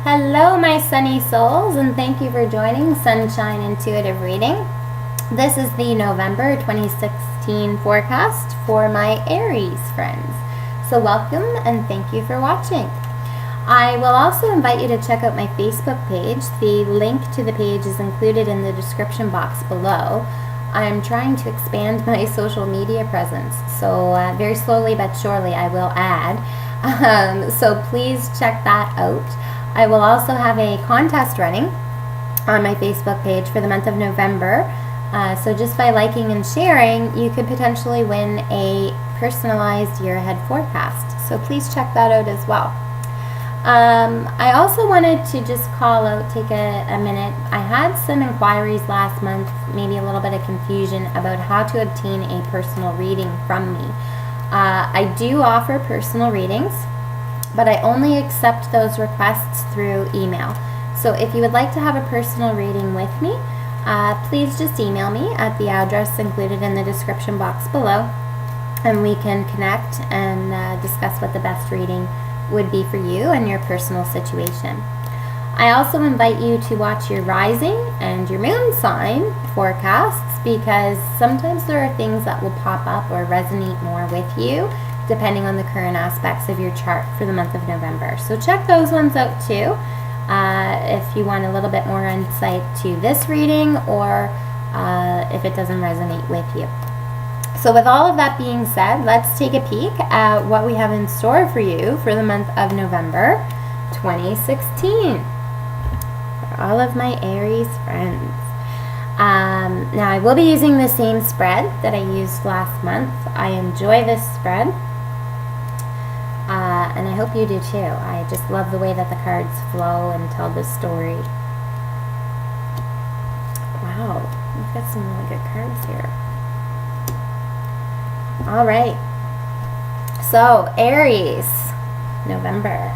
Hello, my sunny souls, and thank you for joining Sunshine Intuitive Reading. This is the November 2016 forecast for my Aries friends. So welcome and thank you for watching. I will also invite you to check out my Facebook page. The link to the page is included in the description box below. I'm trying to expand my social media presence, so very slowly but surely I will add. So please check that out. I will also have a contest running on my Facebook page for the month of November. So just by liking and sharing, you could potentially win a personalized year ahead forecast. So please check that out as well. I also wanted to just call out, take a minute. I had some inquiries last month, maybe a little bit of confusion about how to obtain a personal reading from me. I do offer personal readings, but I only accept those requests through email. So if you would like to have a personal reading with me, please just email me at the address included in the description box below, and we can connect and discuss what the best reading would be for you and your personal situation. I also invite you to watch your rising and your moon sign forecasts, because sometimes there are things that will pop up or resonate more with you depending on the current aspects of your chart for the month of November. So check those ones out too if you want a little bit more insight to this reading, or if it doesn't resonate with you. So with all of that being said, let's take a peek at what we have in store for you for the month of November 2016. For all of my Aries friends. Now I will be using the same spread that I used last month. I enjoy this spread. And I hope you do too. I just love the way that the cards flow and tell the story. Wow, we've got some really good cards here. All right. So, Aries, November.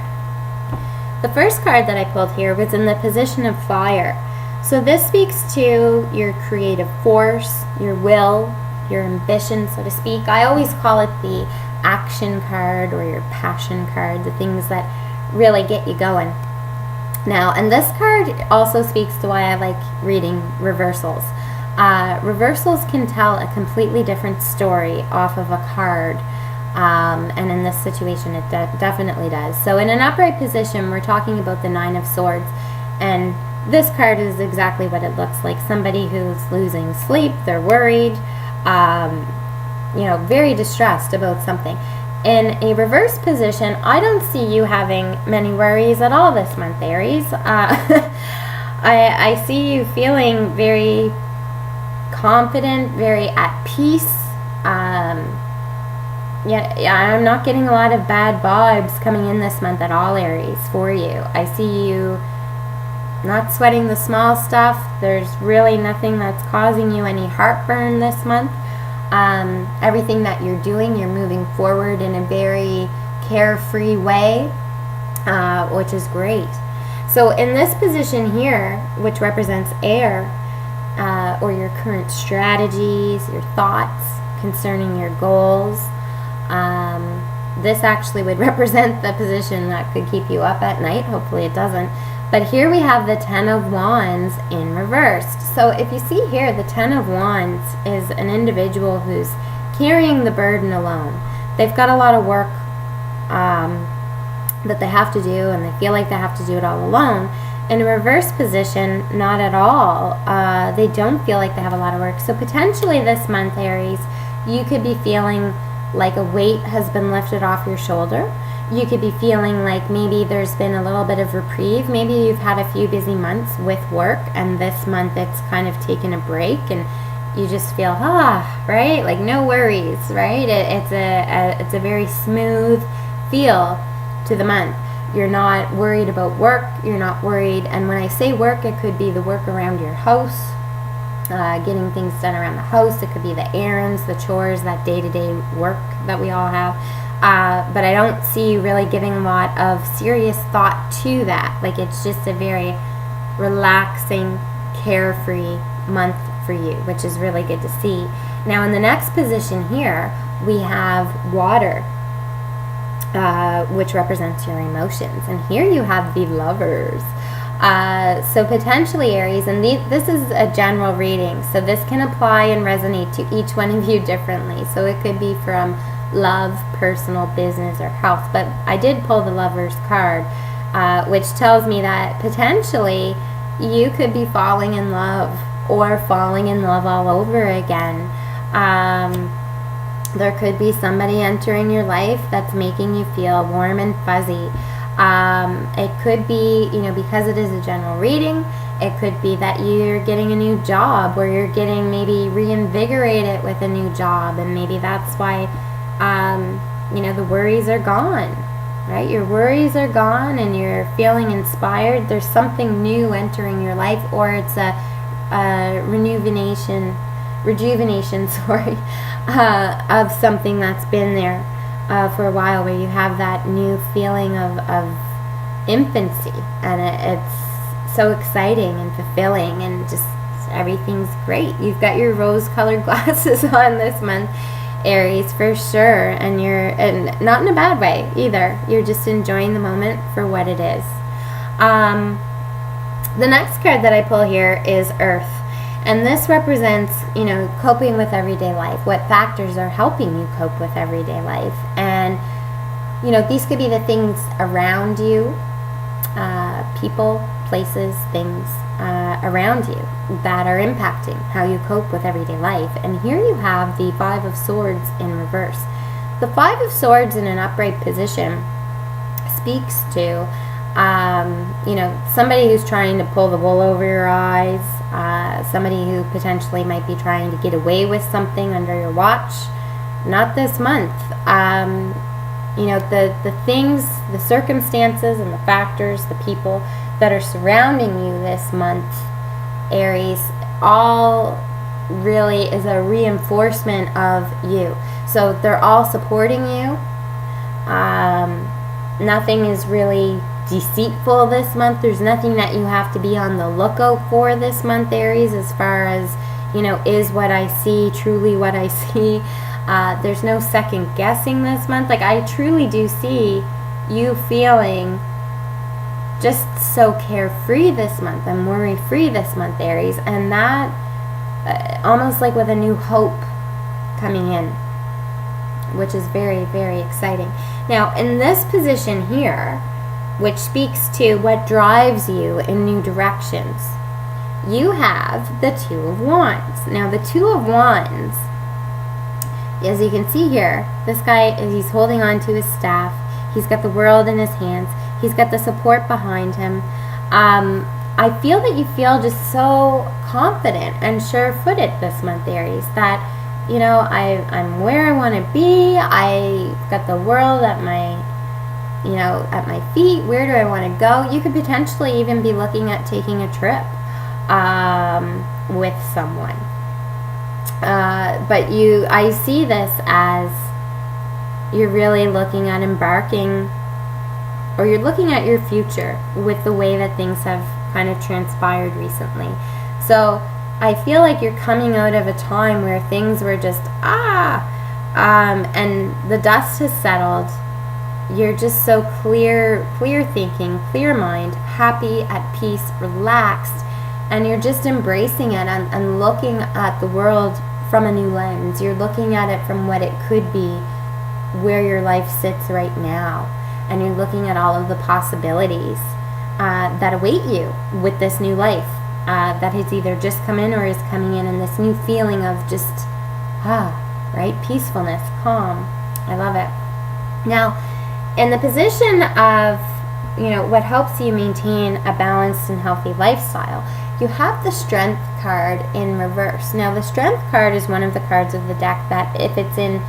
The first card that I pulled here was in the position of fire. So this speaks to your creative force, your will, your ambition, so to speak. I always call it the action card or your passion card, the things that really get you going. Now, and this card also speaks to why I like reading reversals. Reversals can tell a completely different story off of a card, and in this situation it definitely does. So in an upright position, we're talking about the Nine of Swords, and this card is exactly what it looks like. Somebody who's losing sleep, they're worried, very distressed about something. In a reverse position, I don't see you having many worries at all this month, Aries. I see you feeling very confident, very at peace. I'm not getting a lot of bad vibes coming in this month at all, Aries, for you. I see you not sweating the small stuff. There's really nothing that's causing you any heartburn this month. Everything that you're doing, you're moving forward in a very carefree way, which is great. So in this position here, which represents air, or your current strategies, your thoughts concerning your goals, this actually would represent the position that could keep you up at night. Hopefully it doesn't. But here we have the Ten of Wands in reversed. So if you see here, the Ten of Wands is an individual who's carrying the burden alone. They've got a lot of work that they have to do, and they feel like they have to do it all alone. In a reverse position, not at all. They don't feel like they have a lot of work. So potentially this month, Aries, you could be feeling like a weight has been lifted off your shoulder. You could be feeling like maybe there's been a little bit of reprieve. Maybe you've had a few busy months with work, and this month it's kind of taken a break, and you just feel, right? Like no worries, right? It's a very smooth feel to the month. You're not worried about work. You're not worried. And when I say work, it could be the work around your house, getting things done around the house. It could be the errands, the chores, that day-to-day work that we all have. But I don't see you really giving a lot of serious thought to that. Like it's just a very relaxing, carefree month for you, which is really good to see. Now in the next position here, we have water. which represents your emotions. And here you have the Lovers. So potentially Aries, and this is a general reading, so this can apply and resonate to each one of you differently. So it could be from love, personal, business, or health. But I did pull the Lovers card, which tells me that potentially you could be falling in love, or falling in love all over again. There could be somebody entering your life that's making you feel warm and fuzzy. It could be, because it is a general reading, it could be that you're getting a new job, or you're getting maybe reinvigorated with a new job, and maybe that's why, the worries are gone, right? Your worries are gone and you're feeling inspired. There's something new entering your life, or it's a rejuvenation, sorry, of something that's been there for a while, where you have that new feeling of infancy, and it's so exciting and fulfilling, and just everything's great. You've got your rose-colored glasses on this month, Aries, for sure, and not in a bad way either. You're just enjoying the moment for what it is. The next card that I pull here is Earth. And this represents, coping with everyday life. What factors are helping you cope with everyday life? And, these could be the things around you, people, places, things around you that are impacting how you cope with everyday life. And here you have the Five of Swords in reverse. The Five of Swords in an upright position speaks to, somebody who's trying to pull the wool over your eyes, somebody who potentially might be trying to get away with something under your watch. Not this month. The things, the circumstances, and the factors, the people that are surrounding you this month, Aries, all really is a reinforcement of you. So they're all supporting you. Nothing is really deceitful this month. There's nothing that you have to be on the lookout for this month, Aries, as far as, is what I see truly what I see? There's no second guessing this month. Like, I truly do see you feeling just so carefree this month and worry-free this month, Aries, and that almost like with a new hope coming in, which is very, very exciting. Now, in this position here, which speaks to what drives you in new directions, you have the Two of Wands. Now, the Two of Wands, as you can see here, this guy, he's holding on to his staff. He's got the world in his hands. He's got the support behind him. I feel that you feel just so confident and sure-footed this month, Aries, that, I'm where I want to be. I've got the world at my feet. Where do I want to go? You could potentially even be looking at taking a trip with someone. But I see this as you're really looking at embarking, or you're looking at your future with the way that things have kind of transpired recently. So I feel like you're coming out of a time where things were just, and the dust has settled. You're just so clear thinking, clear mind, happy, at peace, relaxed, and you're just embracing it and looking at the world from a new lens. You're looking at it from what it could be, where your life sits right now, and you're looking at all of the possibilities that await you with this new life that has either just come in or is coming in, and this new feeling of just, right, peacefulness, calm. I love it. Now, in the position of, what helps you maintain a balanced and healthy lifestyle, you have the Strength card in reverse. Now, the Strength card is one of the cards of the deck that, if it's in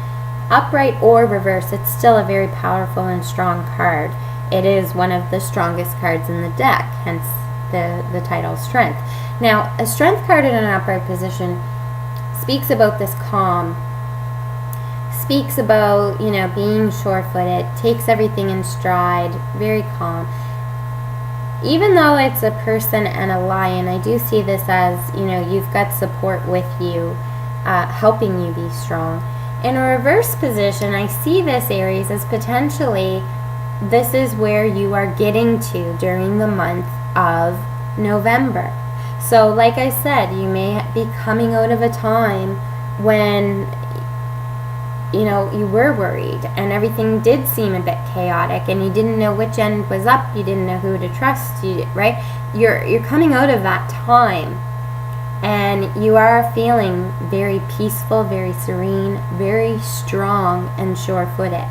upright or reverse, it's still a very powerful and strong card. It is one of the strongest cards in the deck, hence the title Strength. Now, a Strength card in an upright position speaks about this calm, speaks about, being sure-footed, takes everything in stride, very calm. Even though it's a person and a lion, I do see this as, you've got support with you, helping you be strong. In a reverse position, I see this, Aries, as potentially this is where you are getting to during the month of November. So like I said, you may be coming out of a time when you were worried and everything did seem a bit chaotic and you didn't know which end was up, you didn't know who to trust, right? You're coming out of that time and you are feeling very peaceful, very serene, very strong and sure-footed.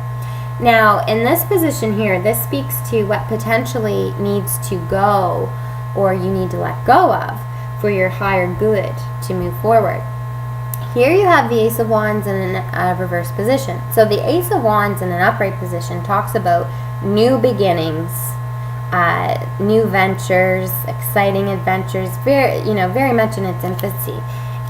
Now, in this position here, this speaks to what potentially needs to go or you need to let go of for your higher good to move forward. Here you have the Ace of Wands in a reverse position. So the Ace of Wands in an upright position talks about new beginnings, new ventures, exciting adventures, very much in its infancy.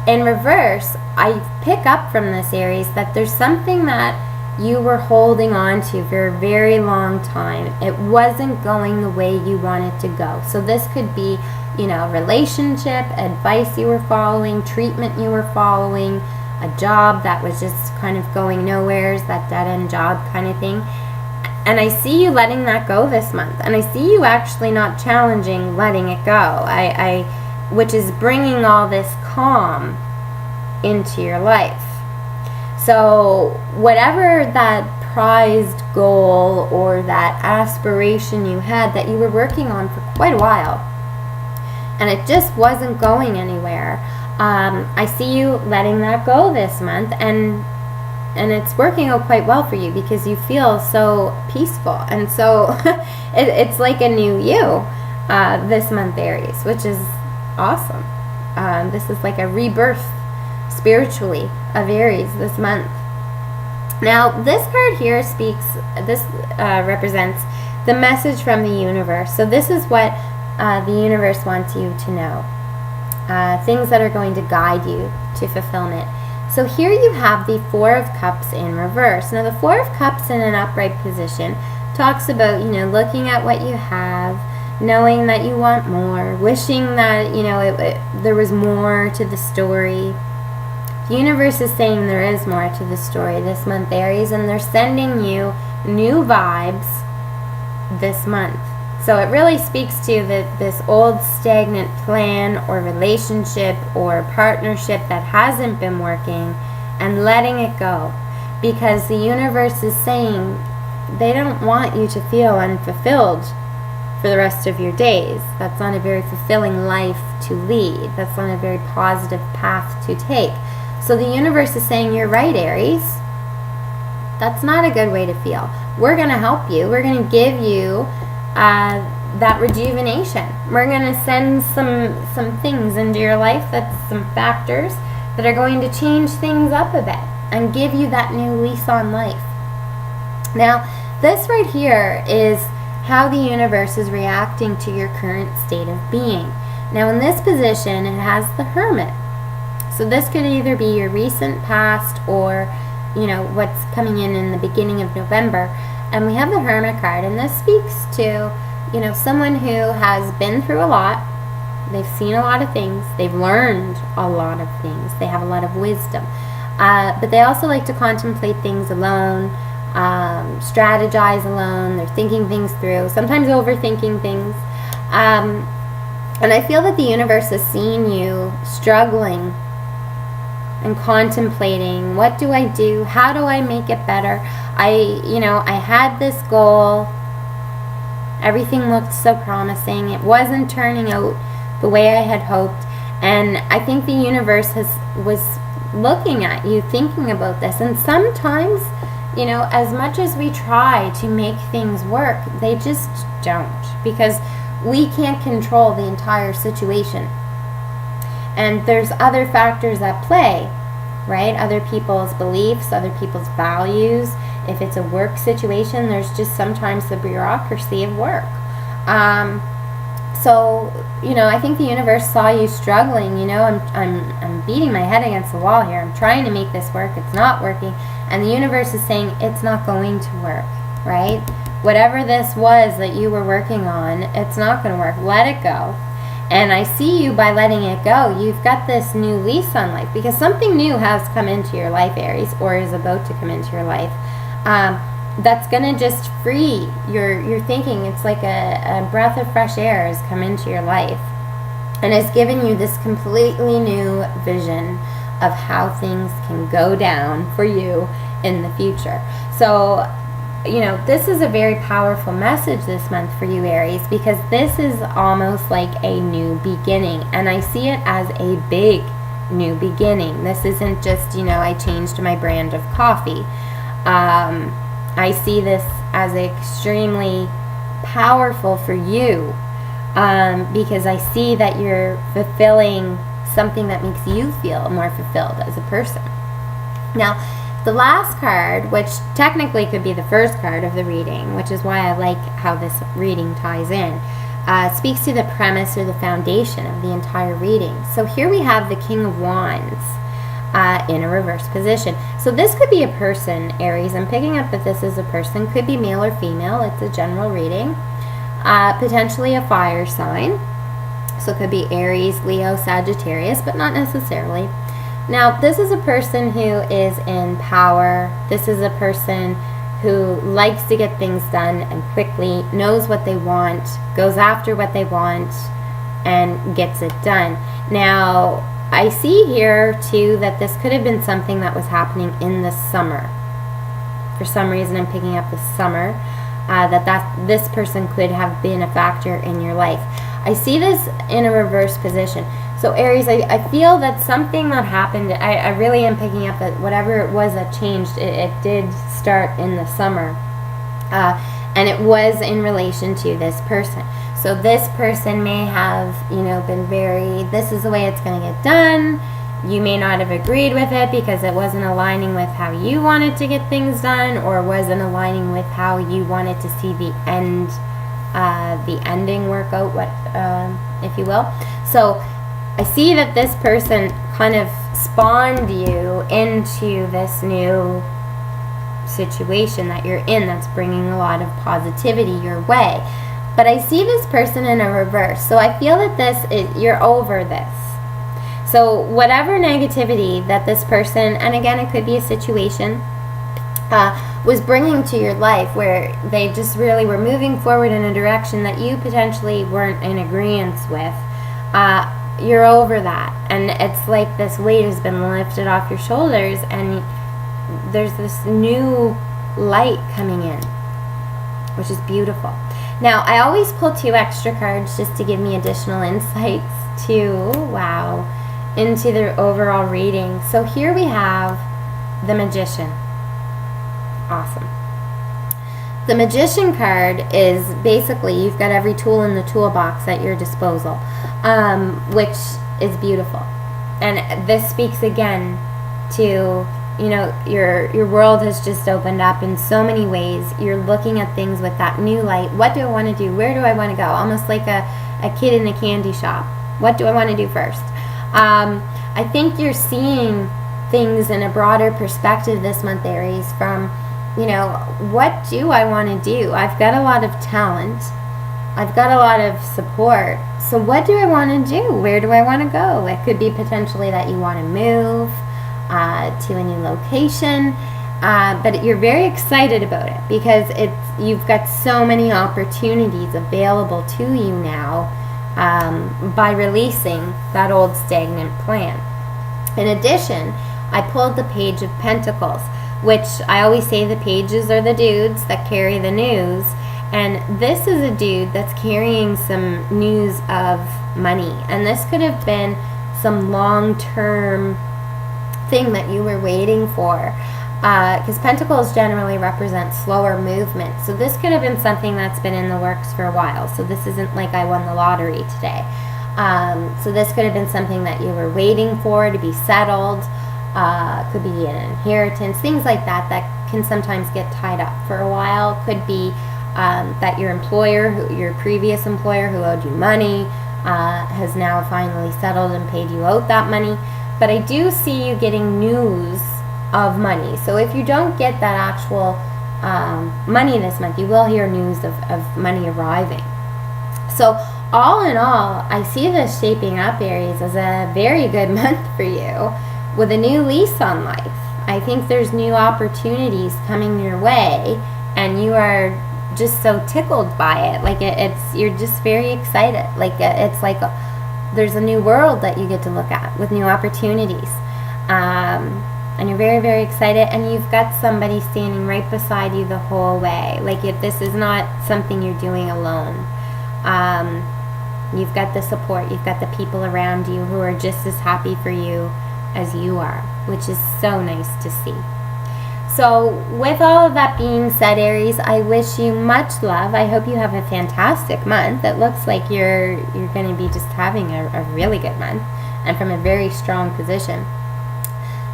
In reverse, I pick up from this, Aries, that there's something that you were holding on to for a very long time. It wasn't going the way you wanted to go. So this could be relationship, advice you were following, treatment you were following, a job that was just kind of going nowheres, that dead-end job kind of thing. And I see you letting that go this month. And I see you actually not challenging letting it go, which is bringing all this calm into your life. So whatever that prized goal or that aspiration you had that you were working on for quite a while, and it just wasn't going anywhere, I see you letting that go this month, and it's working out quite well for you because you feel so peaceful, and so it's like a new you this month, Aries, which is awesome. This is like a rebirth spiritually of Aries this month. Now, this card here represents the message from the universe. So this is what the universe wants you to know. Things that are going to guide you to fulfillment. So here you have the Four of Cups in reverse. Now the Four of Cups in an upright position talks about, looking at what you have, knowing that you want more, wishing that, there was more to the story. The universe is saying there is more to the story this month, Aries, and they're sending you new vibes this month. So it really speaks to this old stagnant plan or relationship or partnership that hasn't been working and letting it go. Because the universe is saying they don't want you to feel unfulfilled for the rest of your days. That's not a very fulfilling life to lead. That's not a very positive path to take. So the universe is saying, you're right, Aries. That's not a good way to feel. We're going to help you. We're going to give you that rejuvenation. We're going to send some things into your life, that's some factors that are going to change things up a bit and give you that new lease on life. Now, this right here is how the universe is reacting to your current state of being. Now, in this position, it has the Hermit. So this could either be your recent past or, what's coming in the beginning of November. And we have the Hermit card, and this speaks to, someone who has been through a lot. They've seen a lot of things. They've learned a lot of things. They have a lot of wisdom. But they also like to contemplate things alone, strategize alone. They're thinking things through, sometimes overthinking things. And I feel that the universe has seen you struggling and contemplating, what do I do? How do I make it better? I had this goal. Everything looked so promising. It wasn't turning out the way I had hoped. And I think the universe was looking at you, thinking about this. And sometimes, as much as we try to make things work, they just don't. Because we can't control the entire situation. And there's other factors at play, right? Other people's beliefs, other people's values. If it's a work situation, there's just sometimes the bureaucracy of work. So, I think the universe saw you struggling. I'm beating my head against the wall here. I'm trying to make this work. It's not working. And the universe is saying it's not going to work, right? Whatever this was that you were working on, it's not going to work. Let it go. And I see you by letting it go. You've got this new lease on life because something new has come into your life, Aries, or is about to come into your life. That's going to just free your thinking. It's like a breath of fresh air has come into your life and has given you this completely new vision of how things can go down for you in the future. So, this is a very powerful message this month for you, Aries, because this is almost like a new beginning. And I see it as a big new beginning. This isn't just, I changed my brand of coffee. I see this as extremely powerful for you because I see that you're fulfilling something that makes you feel more fulfilled as a person. Now, the last card, which technically could be the first card of the reading, which is why I like how this reading ties in, speaks to the premise or the foundation of the entire reading. So here we have the King of Wands in a reverse position. So this could be a person, Aries. I'm picking up that this is a person. Could be male or female. It's a general reading. Potentially a fire sign. So it could be Aries, Leo, Sagittarius, but not necessarily. Now, this is a person who is in power. This is a person who likes to get things done and quickly, knows what they want, goes after what they want, and gets it done. Now, I see here, too, that this could have been something that was happening in the summer. For some reason, I'm picking up the summer, this person could have been a factor in your life. I see this in a reverse position. So Aries, I feel that something that happened, I really am picking up that whatever it was that changed, it did start in the summer. And it was in relation to this person. So this person may have, been very, this is the way it's going to get done. You may not have agreed with it because it wasn't aligning with how you wanted to get things done, or wasn't aligning with how you wanted to see the ending work out, if you will. So I see that this person kind of spawned you into this new situation that you're in that's bringing a lot of positivity your way. But I see this person in a reverse. So I feel that you're over this. So whatever negativity that this person, and again, it could be a situation, was bringing to your life where they just really were moving forward in a direction that you potentially weren't in agreement with, you're over that. And it's like this weight has been lifted off your shoulders and there's this new light coming in, which is beautiful. Now, I always pull 2 extra cards just to give me additional insights into the overall reading. So here we have the Magician. Awesome. The Magician card is basically you've got every tool in the toolbox at your disposal, which is beautiful. And this speaks again to, your world has just opened up in so many ways. You're looking at things with that new light. What do I want to do? Where do I want to go? Almost like a kid in a candy shop. What do I want to do first? I think you're seeing things in a broader perspective this month, Aries, from what do I want to do? I've got a lot of talent. I've got a lot of support. So what do I want to do? Where do I want to go? It could be potentially that you want to move to a new location. But you're very excited about it because you've got so many opportunities available to you now by releasing that old stagnant plan. In addition, I pulled the Page of Pentacles, which I always say the pages are the dudes that carry the news. And this is a dude that's carrying some news of money. And this could have been some long-term thing that you were waiting for. Because Pentacles generally represent slower movement. So this could have been something that's been in the works for a while. So this isn't like I won the lottery today. So this could have been something that you were waiting for to be settled. Could be an inheritance, things like that can sometimes get tied up for a while. Could be that your your previous employer who owed you money has now finally settled and paid you out that money. But I do see you getting news of money. So if you don't get that actual money this month, you will hear news of money arriving. So all in all, I see this shaping up, Aries, as a very good month for you with a new lease on life. I think there's new opportunities coming your way, and you are just so tickled by it. Like it's you're just very excited. Like it's like there's a new world that you get to look at with new opportunities. And you're very, very excited, and you've got somebody standing right beside you the whole way. Like if this is not something you're doing alone. You've got the support, you've got the people around you who are just as happy for you as you are, which is so nice to see. So with all of that being said, Aries, I wish you much love. I hope you have a fantastic month. It looks like you're going to be just having a really good month, and from a very strong position.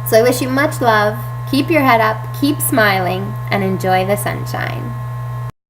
So I wish you much love. Keep your head up, keep smiling, and enjoy the sunshine.